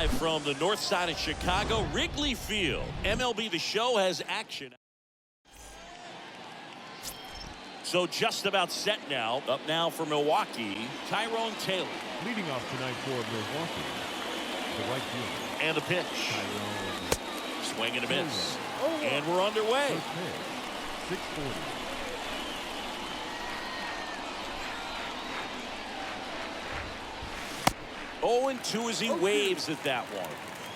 From the north side of Chicago, Wrigley Field. MLB The Show has action. So just about set now. Up now for Milwaukee, Tyrone Taylor. Leading off tonight for Milwaukee, the right fielder. And the pitch. Tyrone. Swing and a miss. And we're underway. 640. Oh, and 2 as he waves at that one.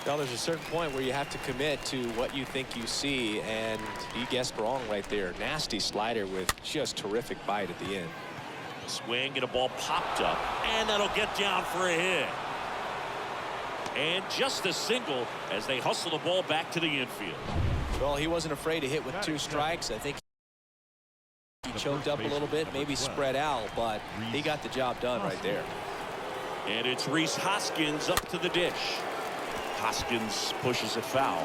Well, there's a certain point where you have to commit to what you think you see, and he guessed wrong right there. Nasty slider with just terrific bite at the end. Swing and a ball popped up, and that'll get down for a hit. And just a single as they hustle the ball back to the infield. Well, he wasn't afraid to hit with 2 strikes. I think he choked up a little bit, maybe spread out, but he got the job done right there. And it's Rhys Hoskins up to the dish. Hoskins pushes it foul.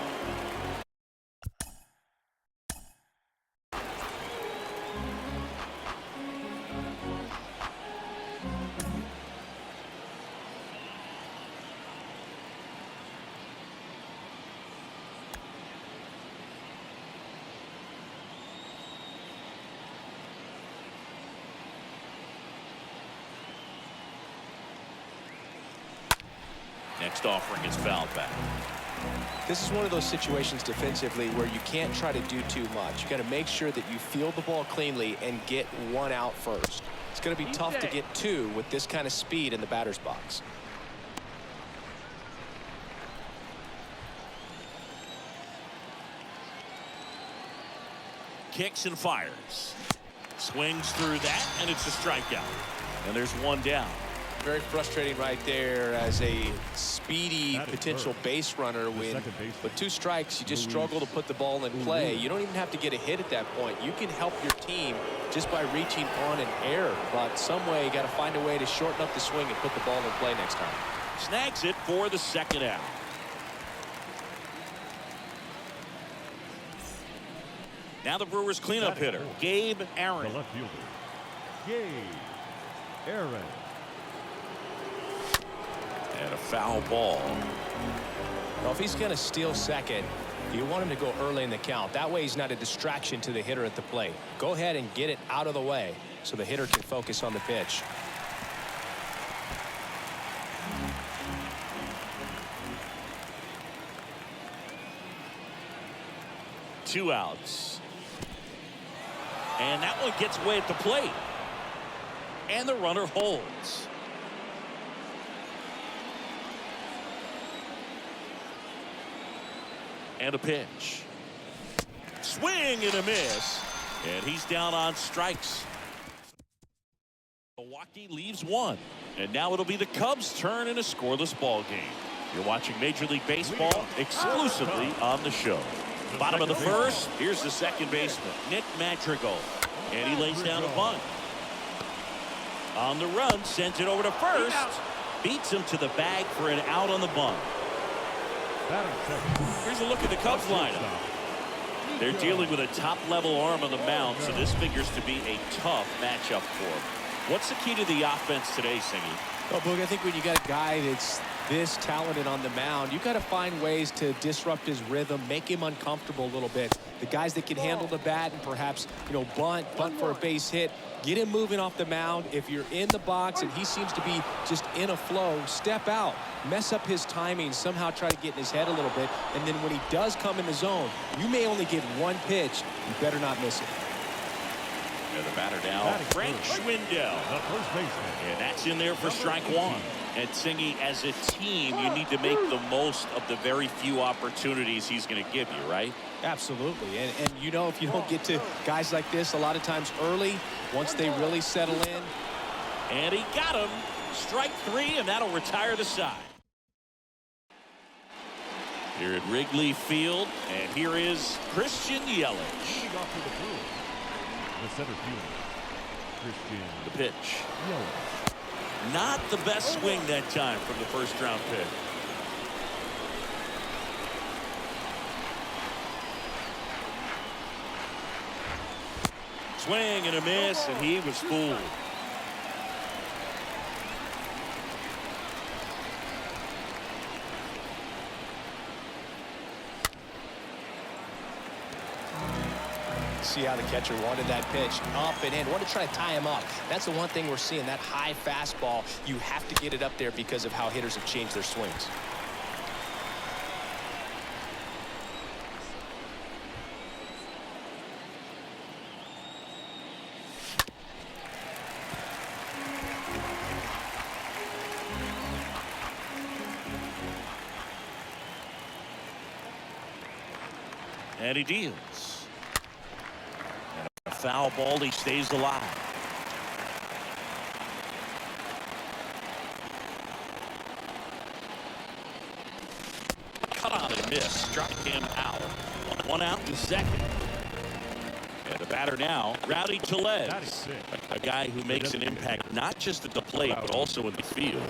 Next offering is fouled back. This is one of those situations defensively where you can't try to do too much. You got to make sure that you field the ball cleanly and get 1 out first. It's going to be tough to get 2 with this kind of speed in the batter's box. Kicks and fires. Swings through that, and it's a strikeout. And there's 1 down. Very frustrating right there as a speedy potential base runner. With 2 strikes, you just struggle to put the ball in play. You don't even have to get a hit at that point. You can help your team just by reaching on an error, but some way you got to find a way to shorten up the swing and put the ball in play next time. Snags it for the 2nd out. Now the Brewers cleanup hitter, Gabe Aaron. The left fielder, Gabe Aaron. And a foul ball. Well, if he's going to steal second, you want him to go early in the count. That way he's not a distraction to the hitter at the plate. Go ahead and get it out of the way so the hitter can focus on the pitch. Two outs. And that one gets away at the plate. And the runner holds. And a pitch. Swing and a miss. And he's down on strikes. Milwaukee leaves 1. And now it'll be the Cubs' turn in a scoreless ball game. You're watching Major League Baseball exclusively on the show. Bottom of the 1st. Here's the second baseman, Nick Madrigal. And he lays down a bunt. On the run, sends it over to first. Beats him to the bag for an out on the bunt. Here's a look at the Cubs lineup. They're dealing with a top-level arm on the mound, so this figures to be a tough matchup for them. What's the key to the offense today, Singy? Well, Boog, I think when you got a guy that's this talented on the mound, you got to find ways to disrupt his rhythm, make him uncomfortable a little bit. The guys that can handle the bat and perhaps, bunt for a base hit, get him moving off the mound. If you're in the box and he seems to be just in a flow, step out, mess up his timing, somehow try to get in his head a little bit. And then when he does come in the zone, you may only get 1 pitch. You better not miss it. And the batter now, Frank Schwindel. And that's in there for strike 1. And Singy, as a team, you need to make the most of the very few opportunities he's going to give you, right? Absolutely. And if you don't get to guys like this a lot of times early, once they really settle in. And he got him. Strike 3, and that'll retire the side. Here at Wrigley Field, and here is Christian Yelich. The center fielder, Christian. The pitch. Yelich. Not the best swing that time from the first-round pick. Swing and a miss, and he was fooled. See how the catcher wanted that pitch up and in. Wanted to try to tie him up. That's the one thing we're seeing, that high fastball. You have to get it up there because of how hitters have changed their swings. And he deals. And a foul ball, he stays alive. Cut on and miss. Struck him out. One out in second. And the batter now, Rowdy Tellez. A guy who makes an impact not just at the plate, but also in the field.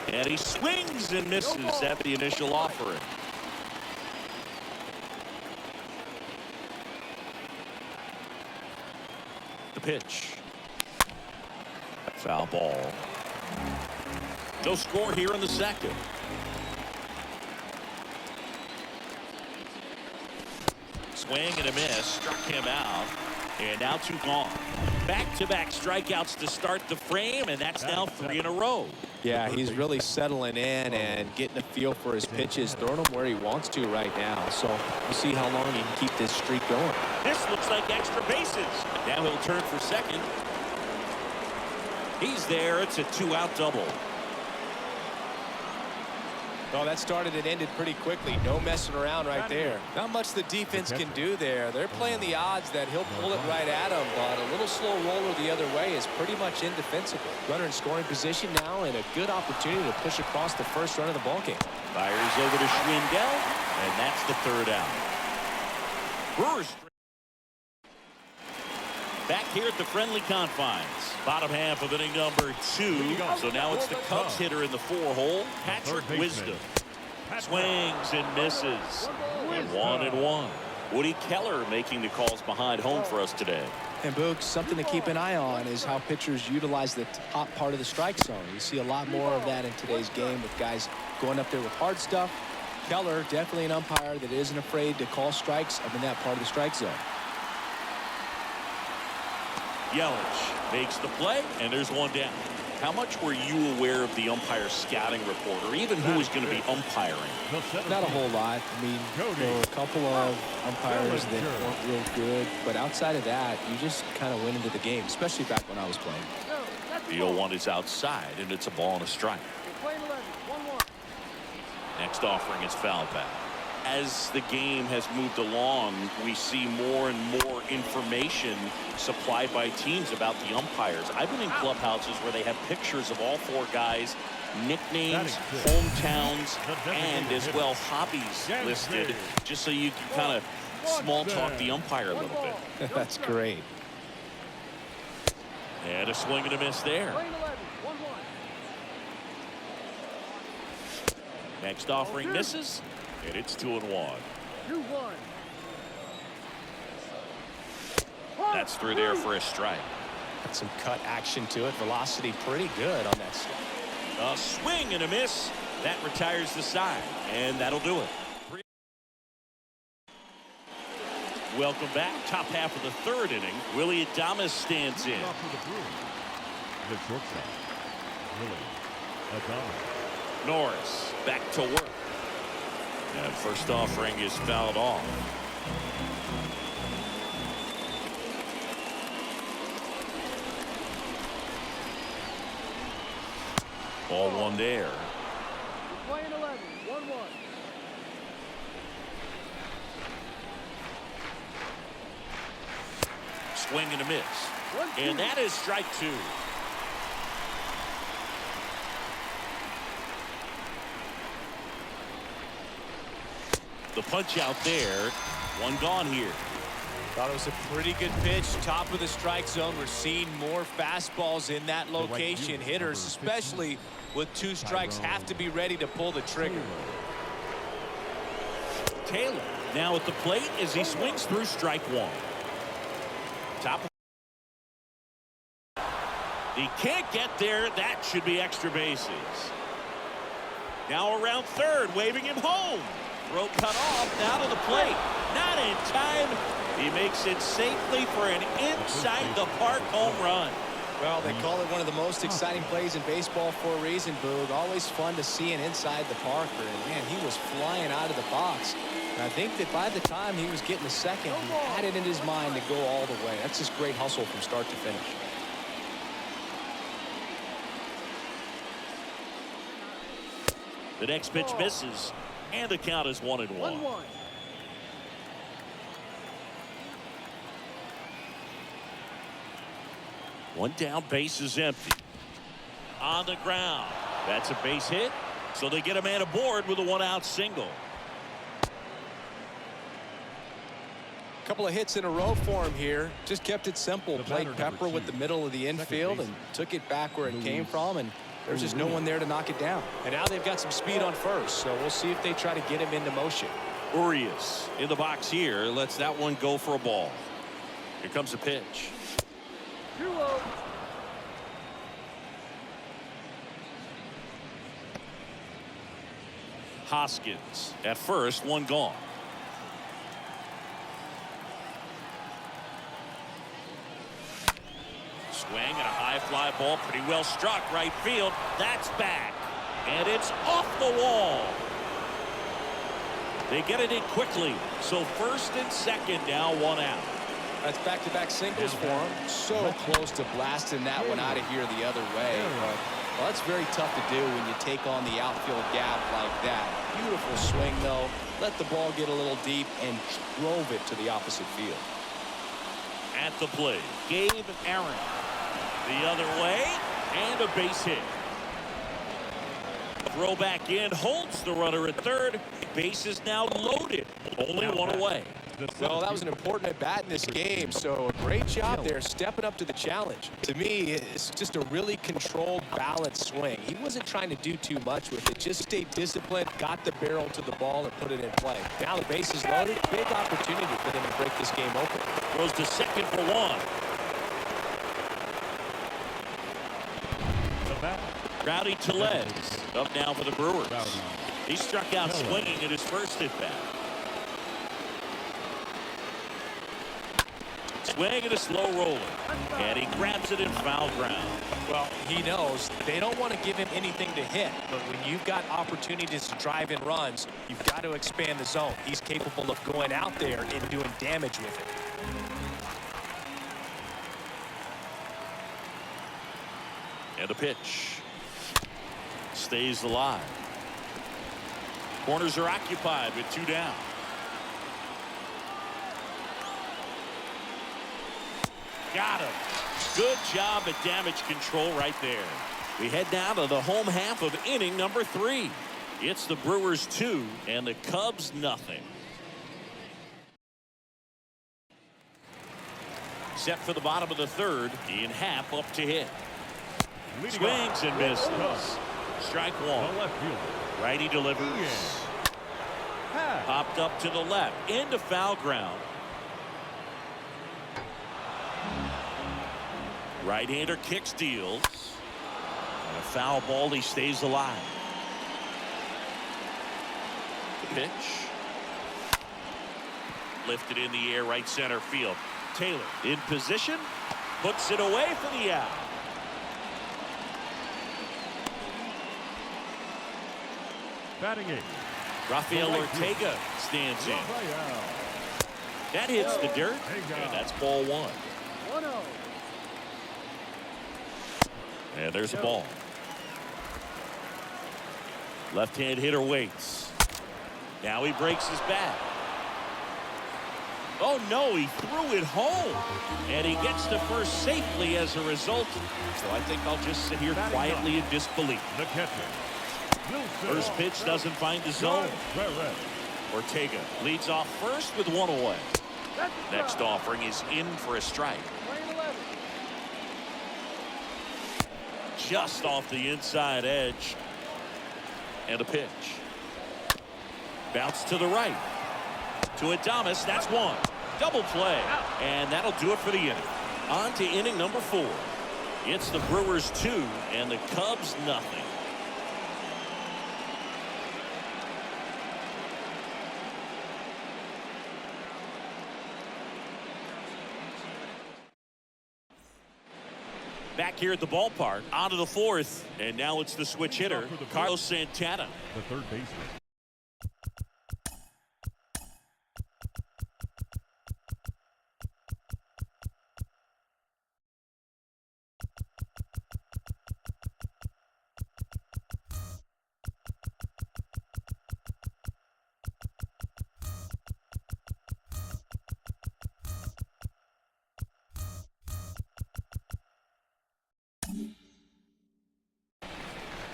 And he swings and misses at the initial offering. The pitch. Foul ball. No score here in the second. Swing and a miss. Struck him out. And now 2 gone. Back-to-back strikeouts to start the frame, and that's now 3 in a row. Yeah, he's really settling in and getting a feel for his pitches, throwing them where he wants to right now. So we'll see how long he can keep this streak going. This looks like extra bases. Now he'll turn for second. He's there. It's a 2-out double. Oh, that started and ended pretty quickly. No messing around right there. Not much the defense can do there. They're playing the odds that he'll pull it right at him, but a little slow roller the other way is pretty much indefensible. Runner in scoring position now, and a good opportunity to push across the first run of the ballgame. Fires over to Schwindel, and that's the 3rd out. Brewers back here at the friendly confines. Bottom half of inning number 2. So now it's the Cubs hitter in the 4-hole, Patrick Wisdom. Swings and misses. And 1-1. Woody Keller making the calls behind home for us today. And Boog, something to keep an eye on is how pitchers utilize the top part of the strike zone. You see a lot more of that in today's game with guys going up there with hard stuff. Keller, definitely an umpire that isn't afraid to call strikes up in that part of the strike zone. Yelich makes the play, and there's 1 down. How much were you aware of the umpire scouting report, or even who was going to be umpiring? Not a whole lot. I mean, there were a couple of umpires that weren't real good, but outside of that, you just kind of went into the game, especially back when I was playing. The 0-1 is outside, and it's a ball and a strike. Next offering is foul back. As the game has moved along, we see more and more information supplied by teams about the umpires. I've been in clubhouses where they have pictures of all 4 guys, nicknames, hometowns, and as well hobbies listed, just so you can kind of small talk the umpire a little bit. That's great. And a swing and a miss there. Next offering misses. And it's 2-1. That's through there for a strike. Got some cut action to it. Velocity pretty good on that strike. A swing and a miss. That retires the side. And that'll do it. Welcome back. Top half of the 3rd inning. Willie Adames stands in. The shortstop, Willie Adames. Norris back to work. And first offering is fouled off. Ball 1 there. Playing 11, 1-1. Swing and a miss. And that is strike 2. The punch out there. 1 gone here. Thought it was a pretty good pitch. Top of the strike zone. We're seeing more fastballs in that location. Hitters, especially with 2 strikes, have to be ready to pull the trigger. Taylor now at the plate as he swings through strike 1. Top. He can't get there. That should be extra bases. Now around third, waving him home. Throw cut off. Now to the plate. Not in time. He makes it safely for an inside-the-park home run. Well, they call it one of the most exciting plays in baseball for a reason, Boog. Always fun to see an inside the Parker. And, man, he was flying out of the box. And I think that by the time he was getting the second, he had it in his mind to go all the way. That's just great hustle from start to finish. The next pitch misses, and the count is 1-1. 1-1. One down, base is empty. On the ground. That's a base hit. So they get a man aboard with a one-out single. A couple of hits in a row for him here. Just kept it simple. Played pepper with the middle of the infield and took it back where it came from. And there's just no one there to knock it down. And now they've got some speed on first. So we'll see if they try to get him into motion. Urias in the box here. Lets that one go for a ball. Here comes the pitch. 2-0. Hoskins at first, one gone. Swing and a high fly ball, pretty well struck right field. That's back, and it's off the wall. They get it in quickly, so first and second now, one out. That's back-to-back singles for him. So close to blasting that one out of here the other way. But, well, that's very tough to do when you take on the outfield gap like that. Beautiful swing, though. Let the ball get a little deep and drove it to the opposite field. At the plate, Gabe Aaron. The other way, and a base hit. Throw back in, holds the runner at third. Base is now loaded. Only one away. Well, that was an important at-bat in this game, so a great job there stepping up to the challenge. To me, it's just a really controlled, balanced swing. He wasn't trying to do too much with it. Just stayed disciplined, got the barrel to the ball, and put it in play. Now the base is loaded. Big opportunity for them to break this game open. Throws to second for one. Rowdy Tellez up now for the Brewers. He struck out swinging at his first at-bat. Swing and a slow roller. And he grabs it in foul ground. Well, he knows they don't want to give him anything to hit, but when you've got opportunities to drive in runs, you've got to expand the zone. He's capable of going out there and doing damage with it. And a pitch. Stays alive. Corners are occupied with two down. Got him. Good job at damage control right there. We head now to the home half of inning number 3. It's the Brewers 2 and the Cubs nothing. Set for the bottom of the third. Ian Happ up to hit. Swings and misses. Strike one. Righty delivers. Popped up to the left into foul ground. Right-hander kick steals. And a foul ball. He stays alive. The pitch. Lifted in the air, right center field. Taylor in position. Puts it away for the out. Batting eight. Rafael Ortega stands in. That hits the dirt, and that's ball one. 1-0. And there's a ball. Left-hand hitter waits. Now he breaks his bat. Oh, no, he threw it home. And he gets to first safely as a result. So I think I'll just sit here quietly in disbelief. The catcher. First pitch doesn't find the zone. Ortega leads off first with one away. Next offering is in for a strike. Playing 11. Just off the inside edge. And a pitch. Bounce to the right. To Adames, that's one. Double play. And that'll do it for the inning. On to inning number 4. It's the Brewers 2 and the Cubs nothing. Back here at the ballpark, on to the fourth, and now it's the switch hitter, Carlos Santana. The third baseman.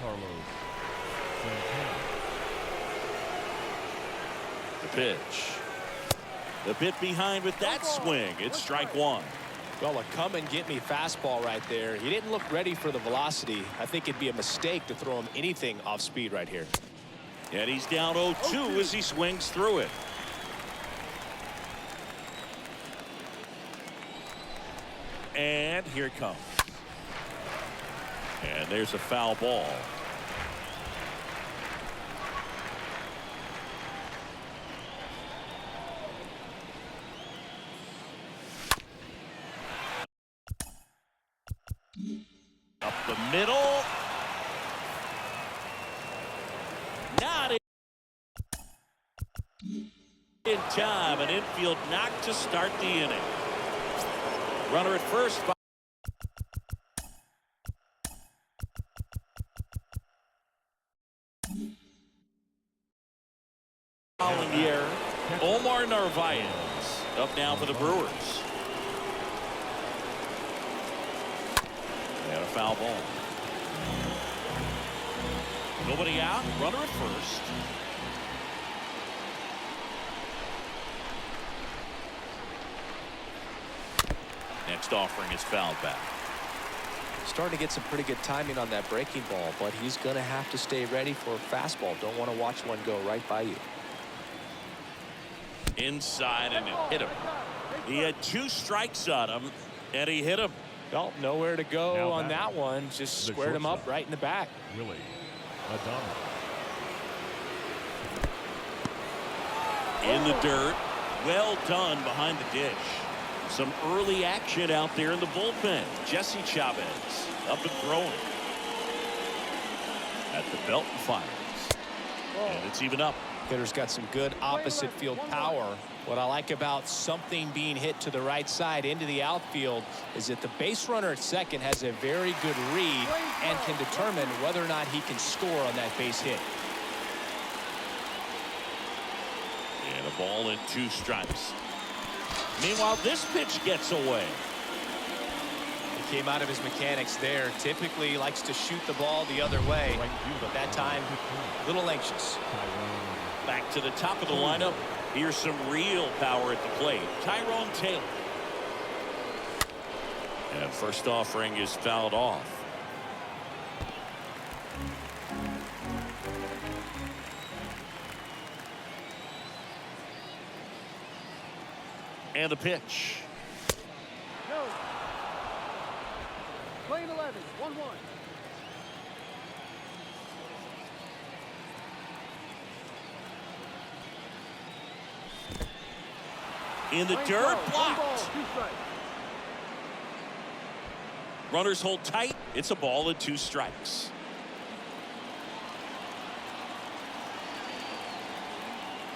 Carlos Santana. The pitch. The bit behind with that swing. It's strike one. Well, a come and get me fastball right there. He didn't look ready for the velocity. I think it'd be a mistake to throw him anything off speed right here. And he's down 0-2 as he swings through it. And here it comes. And there's a foul ball. Up the middle. Not in time. An infield knock to start the inning. Runner at first. Following year, Omar Narvaez up now for the Brewers. And a foul ball. Nobody out. Runner at first. Next offering is fouled back. Starting to get some pretty good timing on that breaking ball, but he's going to have to stay ready for a fastball. Don't want to watch one go right by you. Inside, and it hit him. He had 2 strikes on him, and he hit him. Well, nowhere to go Now on that batting, one. Just the squared him up shortstop. right in the back. Willie Adames. In the dirt. Well done behind the dish. Some early action out there in the bullpen. Jesse Chavez up and throwing. At the belt and fires. And it's even up. Hitter's got some good opposite field power. What I like about something being hit to the right side into the outfield is that the base runner at second has a very good read and can determine whether or not he can score on that base hit. And a ball and 2 strikes. Meanwhile, this pitch gets away. He came out of his mechanics there. Typically likes to shoot the ball the other way, but that time a little anxious. Back to the top of the lineup. Here's some real power at the plate. Tyrone Taylor. And first offering is fouled off. And the pitch. No. Lane 11, 1-1. In the Lane dirt, 12, 1 blocked. ball, 2 strikes. Runners hold tight. It's a ball and 2 strikes.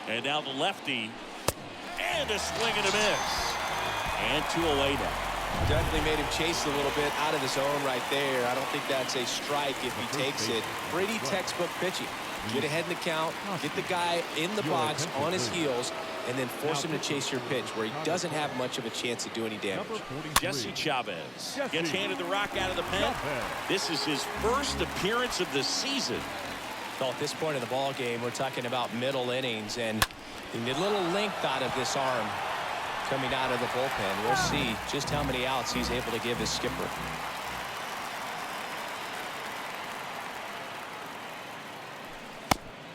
And now the lefty. And a swing and a miss. And 2 away now. Definitely made him chase a little bit out of the zone right there. I don't think that's a strike if he takes it. Pretty textbook pitching. Get ahead in the count, get the guy in the box on his heels, and then force him to chase your pitch where he doesn't have much of a chance to do any damage. Jesse Chavez gets handed the rock out of the pen. This is his first appearance of the season. Well, at this point in the ball game, we're talking about middle innings, and the little length out of this arm coming out of the bullpen. We'll see just how many outs he's able to give his skipper.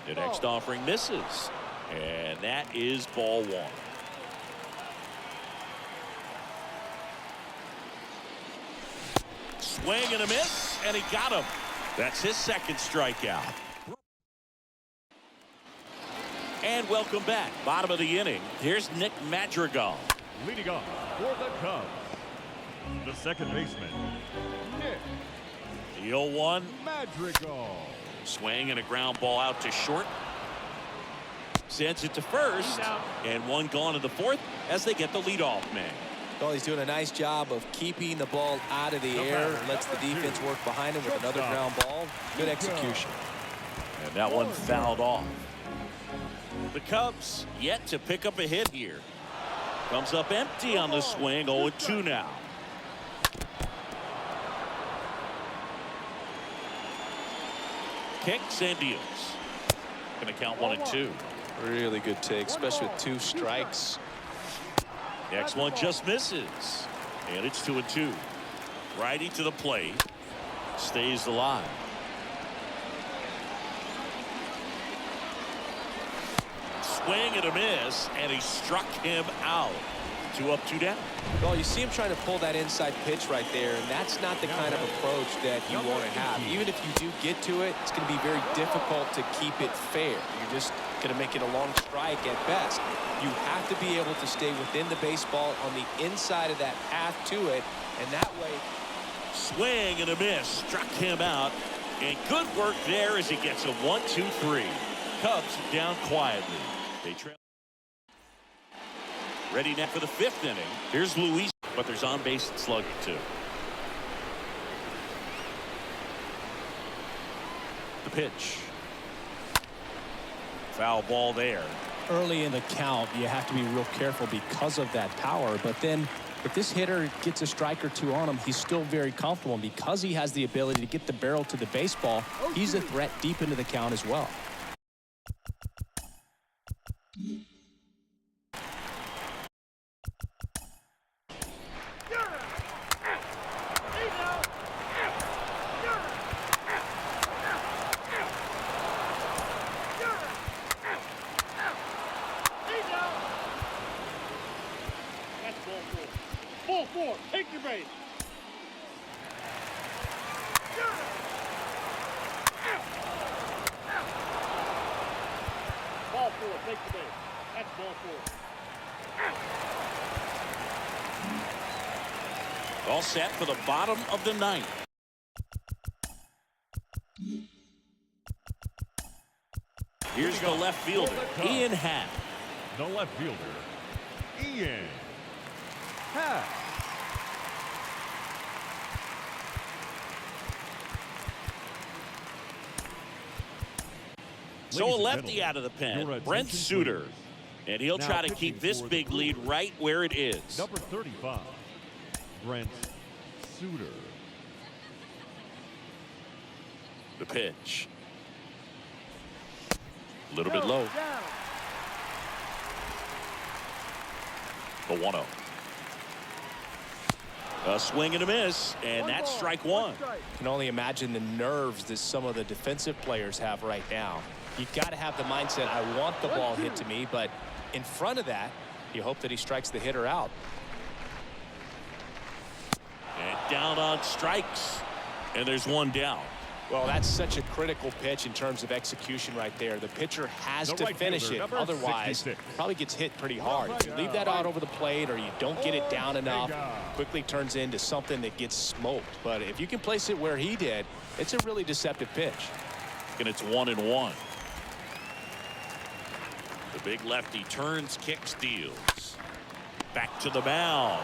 The next offering misses. And that is ball 1. Swing and a miss, and he got him. That's his second strikeout. And welcome back. Bottom of the inning. Here's Nick Madrigal. Leading off for the Cubs, The second baseman, Nick The 0-1. Madrigal. Swing and a ground ball out to short. Sends it to first. And one gone in the fourth as they get the leadoff man. Well, he's doing a nice job of keeping the ball out of the air. Lets the defense work behind him with another ground ball. Good execution. And that one fouled off. The Cubs yet to pick up a hit here. Comes up empty on the swing. 0-2 now. Kicks and deals. Going to count 1-2. Really good take, especially with 2 strikes. Next one just misses. And it's 2-2. Righty to the plate. Stays alive. Swing and a miss, and he struck him out. 2 up, 2 down. Well, you see him trying to pull that inside pitch right there, and that's not the kind of approach that you want to have. Even if you do get to it, it's going to be very difficult to keep it fair. You're just going to make it a long strike at best. You have to be able to stay within the baseball on the inside of that path to it, and that way. Swing and a miss, struck him out, and good work there as he gets a 1-2-3. Cubs down quietly. They trail. Ready now for the 5th inning. Here's Luis, but there's on base and slugging too. The pitch. Foul ball there. Early in the count, you have to be real careful because of that power. But then if this hitter gets a strike or 2 on him, he's still very comfortable. And because he has the ability to get the barrel to the baseball, he's a threat deep into the count as well. Ball 4, take your base. Ball 4, take your base. That's ball 4. All set for the bottom of the 9th. Here's the left fielder, Ian Happ. The left fielder, Ian Happ. So a lefty out of the pen, Brent Suter. And he'll try to keep this big lead right where it is. Number 35, Brent Suter. The pitch. A little bit low. The 1-0. A swing and a miss, and that's strike 1. You can only imagine the nerves that some of the defensive players have right now. You got to have the mindset, I want the ball hit to me, but in front of that, you hope that he strikes the hitter out. And down on strikes, and there's one down. Well, that's such a critical pitch in terms of execution right there. The pitcher has The to right finish fielder, it. number Otherwise, 66. probably gets hit pretty hard. If you leave that out over the plate or you don't get it down enough, quickly turns into something that gets smoked. But if you can place it where he did, it's a really deceptive pitch. And it's 1-1. The big lefty turns, kicks, deals. Back to the mound.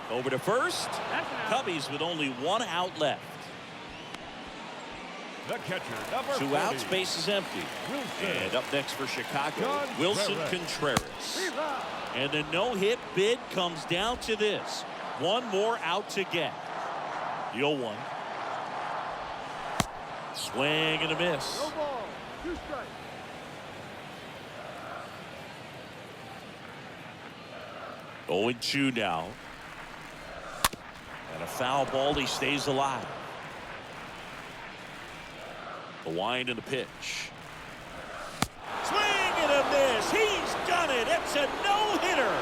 Over to first. Cubbies with only 1 out left. The catcher, number 2 40, outs, base is empty. Wilson. And up next for Chicago, John Wilson Contreras. Contreras. And the no-hit bid comes down to this. 1 more out to get. The 0-1. Swing and a miss. No ball, 2 strikes. Oh, 0-2 now. And a foul ball, he stays alive. The wind and the pitch. Swing and a miss. He's done it. It's a no-hitter.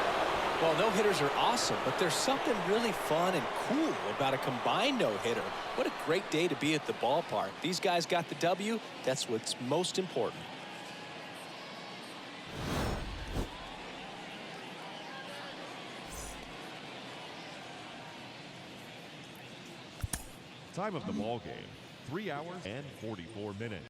Well, no-hitters are awesome, but there's something really fun and cool about a combined no-hitter. What a great day to be at the ballpark. These guys got the W. That's what's most important. Time of the ball game, 3 hours and 44 minutes.